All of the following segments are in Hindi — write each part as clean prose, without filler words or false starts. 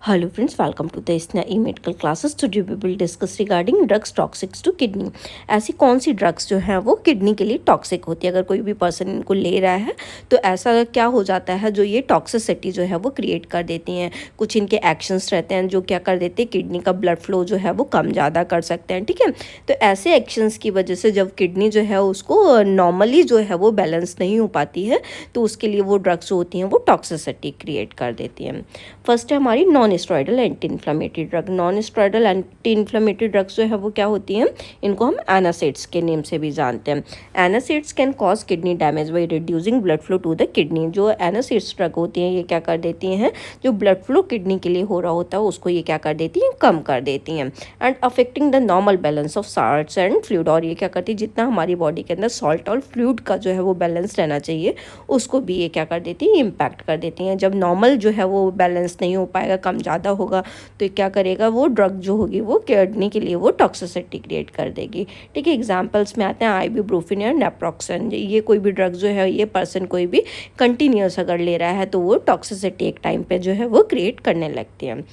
Hello friends, welcome to the इसना ई medical classes. Today we will discuss regarding drugs toxics to kidney. ऐसी कौन सी ड्रग्स जो हैं वो किडनी के लिए टॉक्सिक होती है। अगर कोई भी पर्सन इनको ले रहा है तो ऐसा क्या हो जाता है, जो ये टॉक्सिसिटी जो है वो क्रिएट कर देती हैं। कुछ इनके एक्शंस रहते हैं जो क्या कर देते हैं, किडनी का ब्लड फ्लो जो है वो कम ज़्यादा कर सकते हैं। ठीक है, तो ऐसे एक्शंस की वजह से जब किडनी जो है उसको नॉर्मली जो है वो बैलेंस नहीं हो पाती है, तो उसके लिए वो ड्रग्स होती हैं वो टॉक्सिसिटी क्रिएट कर देती हैं। फर्स्ट है हमारी non steroidal anti inflammatory drug. Non steroidal anti inflammatory drugs जो है वो क्या होती हैं, इनको हम एनासिड्स के नेम से भी जानते हैं। NSAIDs can cause kidney damage by reducing blood flow to the kidney. जो एनासिड्स ड्रग होती हैं ये क्या कर देती हैं, जो ब्लड फ्लो किडनी के लिए हो रहा होता है उसको ये क्या कर देती हैं, कम कर देती हैं। And affecting the normal balance of salts and fluid. और ये क्या करती है, जितना हमारी बॉडी के अंदर सॉल्ट और फ्लूइड का जो है वो बैलेंस रहना चाहिए उसको भी ये क्या कर देती है, इम्पैक्ट कर देती हैं। जब नॉर्मल जो है वो बैलेंस नहीं हो पाएगा, कम ज़्यादा होगा, तो क्या करेगा, वो ड्रग जो होगी वो किडनी के लिए वो टॉक्सिसिटी क्रिएट कर देगी। ठीक है, एग्जांपल्स में आते हैं आइबुप्रोफेन या नेप्रोक्सन। ये कोई भी ड्रग जो है, ये पर्सन कोई भी कंटिन्यूस अगर ले रहा है तो वो टॉक्सिसिटी एक टाइम पे जो है वो क्रिएट करने लगती है।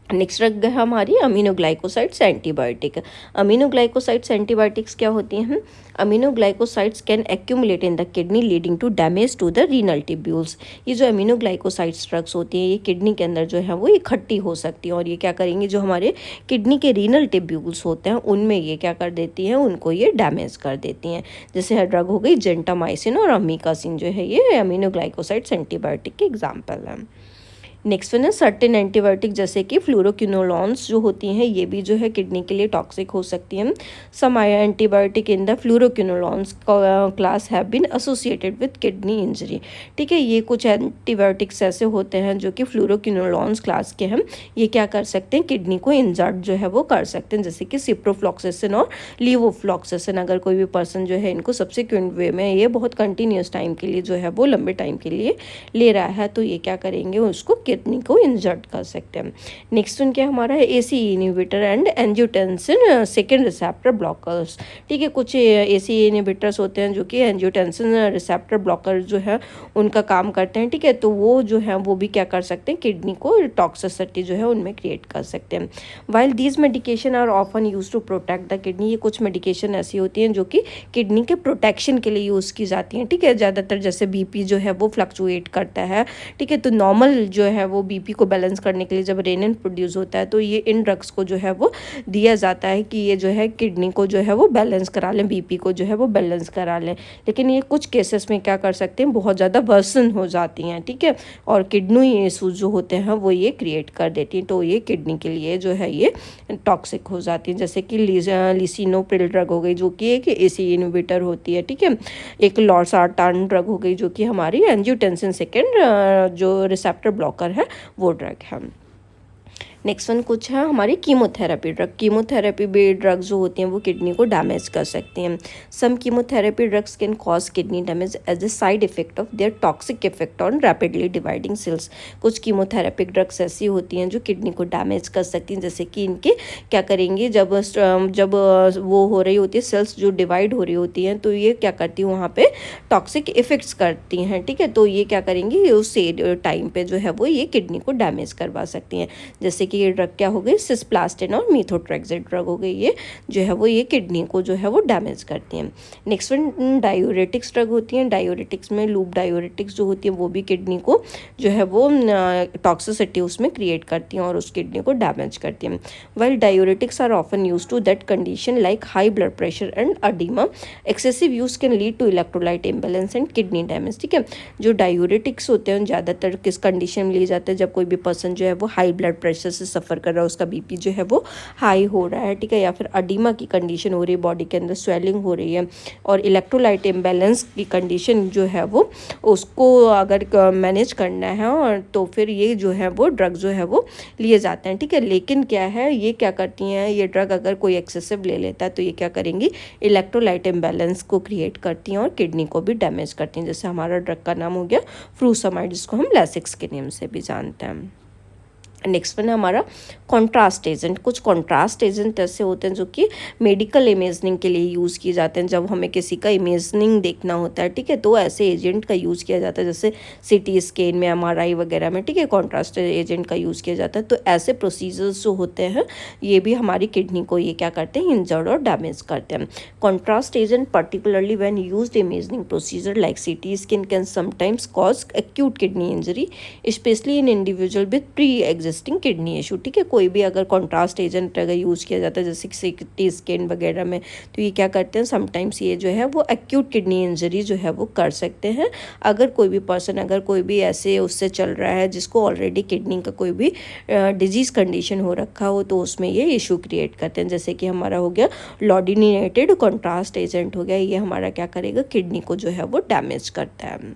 नेक्स्ट ड्रग है हमारी अमीनोग्लाइकोसाइड्स एंटीबायोटिक। अमीनोग्लाइकोसाइड्स एंटीबायोटिक्स क्या होती हैं, aminoglycosides can accumulate in the kidney leading to damage to the renal tubules. ये जो अमीनोग्लाइकोसाइड्स ड्रग्स होती हैं ये किडनी के अंदर जो है वो इकट्ठी हो सकती हैं और ये क्या करेंगी, जो हमारे किडनी के रीनल टिब्यूल्स होते हैं उनमें ये क्या कर देती हैं, उनको ये डैमेज कर देती हैं। जैसे ड्रग हो गई जेंटामाइसिन और अमीकासिन, जो है ये अमीनोग्लाइकोसाइड्स एंटीबायोटिक के एग्जाम्पल हैं। नेक्स्ट वन है सर्टेन एंटीबायोटिक, जैसे कि फ्लोरोक्विनोलॉन्स जो होती हैं ये भी जो है किडनी के लिए टॉक्सिक हो सकती हैं। Some antibiotic in the fluoroquinolones class have been associated with kidney injury. ठीक है, ये कुछ एंटीबायोटिक्स ऐसे होते हैं जो कि फ्लोरोक्विनोलॉन्स क्लास के हैं, ये क्या कर सकते हैं, किडनी को इंजर्ड जो है वो कर सकते हैं। जैसे कि सिप्रोफ्लॉक्सासिन और लीवोफ्लॉक्सासिन। अगर कोई भी पर्सन जो है इनको सब्सिक्वेंट वे में ये बहुत कंटिन्यूस टाइम के लिए जो है वो लंबे टाइम के लिए ले रहा है तो ये क्या करेंगे, उसको किडनी को इंजर्ड कर सकते हैं। नेक्स्ट उनके हमारा है AC inhibitor and angiotensin second receptor blockers. ठीक है, कुछ एसी इनहिबिटर्स होते हैं जो कि एंजियोटेंसिन रिसेप्टर ब्लॉकर जो है उनका काम करते हैं। ठीक है, तो वो जो है वो भी क्या कर सकते हैं, किडनी को टॉक्सिसिटी जो है उनमें क्रिएट कर सकते हैं। While these medication are often use to protect the kidney. ये कुछ मेडिकेशन ऐसी होती हैं जो कि किडनी के प्रोटेक्शन के लिए यूज़ की जाती हैं। ठीक है, ज़्यादातर जैसे बीपी जो है वो फ्लक्चुएट करता है। ठीक है, तो नॉर्मल जो है वो बीपी को बैलेंस करने के लिए जब रेनिन प्रोड्यूस होता है तो ये इन ड्रग्स को जो है वो दिया जाता है कि ये जो है किडनी को जो है वो बैलेंस करा लें, बीपी को जो है वो बैलेंस करा लें। लेकिन ये कुछ केसेस में क्या कर सकते हैं, बहुत ज़्यादा वर्सन हो जाती हैं। ठीक है, और किडनी इशूज जो होते हैं वो ये क्रिएट कर देती हैं, तो ये किडनी के लिए जो है ये टॉक्सिक हो जाती हैं। जैसे कि लिसिनोप्रिल ड्रग हो गई जो कि एक एसी इनहिबिटर होती है। ठीक है, एक लॉर्साटान ड्रग हो गई जो कि हमारी एंजियोटेंसिन सेकेंड जो रिसेप्टर ब्लॉकर है वो ड्रग है। नेक्स्ट वन कुछ है हमारी कीमोथेरेपी ड्रग। कीमोथेरेपी भी ड्रग्स जो होती हैं वो किडनी को डैमेज कर सकती हैं। Some chemotherapy drugs can cause kidney damage as a side effect of their toxic effect on rapidly dividing cells. कुछ कीमोथेरेपिक ड्रग्स ऐसी होती हैं जो किडनी को डैमेज कर सकती हैं। जैसे कि इनके क्या करेंगी, जब वो हो रही होती है, सेल्स जो डिवाइड हो रही होती हैं तो ये क्या करती हैं, वहाँ पे टॉक्सिक इफेक्ट्स करती हैं। ठीक है, तो ये क्या करेंगी, उस टाइम पे जो है वो ये किडनी को डैमेज करवा सकती हैं। जैसे कि ये ड्रग क्या हो गई, सिस्प्लास्टिन और मीथोट्रेक्सेट ड्रग हो गई, ये जो है वो ये किडनी को जो है वो डैमेज करती हैं। नेक्स्ट वन डायूरेटिक्स ड्रग होती हैं। डायूरेटिक्स में लूप डायूरेटिक्स जो होती है वो भी किडनी को जो है वो टॉक्सिसिटी उसमें क्रिएट करती हैं और उस किडनी को डैमेज करती हैं। Well diuretics are often use to that condition like high blood pressure and edema. Excessive use can lead to electrolyte imbalance and kidney damage. ठीक है, जो डायूरेटिक्स होते हैं ज़्यादातर किस कंडीशन में लिए जाते हैं, जब कोई भी पर्सन जो है वो हाई ब्लड प्रेशर से सफ़र कर रहा है, उसका बीपी जो है वो हाई हो रहा है। ठीक है, या फिर अडीमा की कंडीशन हो रही है, बॉडी के अंदर स्वेलिंग हो रही है और इलेक्ट्रोलाइट इम्बैलेंस की कंडीशन जो है वो उसको अगर मैनेज करना है और तो फिर ये जो है वो ड्रग जो है वो लिए जाते हैं। ठीक है, लेकिन क्या है, ये क्या करती हैं, ये ड्रग अगर कोई एक्सेसिव ले लेता है तो ये क्या करेंगी, इलेक्ट्रोलाइट इम्बैलेंस को क्रिएट करती हैं और किडनी को भी डैमेज करती हैं। जैसे हमारा ड्रग का नाम हो गया फ्रूसमाइड, जिसको हम लैसिक्स के नेम से भी जानते हैं। नेक्स्ट वन है हमारा कॉन्ट्रास्ट एजेंट। कुछ कॉन्ट्रास्ट एजेंट ऐसे होते हैं जो कि मेडिकल इमेजिंग के लिए यूज़ किए जाते हैं। जब हमें किसी का इमेजिंग देखना होता है, ठीक है, तो ऐसे एजेंट का यूज़ किया जाता है, जैसे सीटी स्कैन में, एमआरआई वगैरह में, ठीक है, कॉन्ट्रास्ट एजेंट का यूज़ किया जाता है। तो ऐसे प्रोसीजर्स जो होते हैं ये भी हमारी किडनी को ये क्या करते हैं, इंजर्ड और डैमेज करते हैं। Contrast agent particularly when used imaging procedure like CT scan can sometimes cause acute kidney injury specially in individual with pre existing kidney issue. ठीक है, कोई भी अगर कॉन्ट्रास्ट एजेंट अगर यूज़ किया जाता है जैसे सीटी स्कैन वगैरह में, तो ये क्या करते हैं, समटाइम्स ये जो है वो एक्यूट किडनी इंजरी जो है वो कर सकते हैं। अगर कोई भी पर्सन, अगर कोई भी ऐसे उससे चल रहा है जिसको ऑलरेडी किडनी का कोई भी डिजीज़ कंडीशन हो रखा हो, तो उसमें ये इशू क्रिएट करते हैं। जैसे कि हमारा हो गया लॉडिनेटेड कॉन्ट्रास्ट एजेंट हो गया, ये हमारा क्या करेगा, किडनी को जो है वो डैमेज करता है।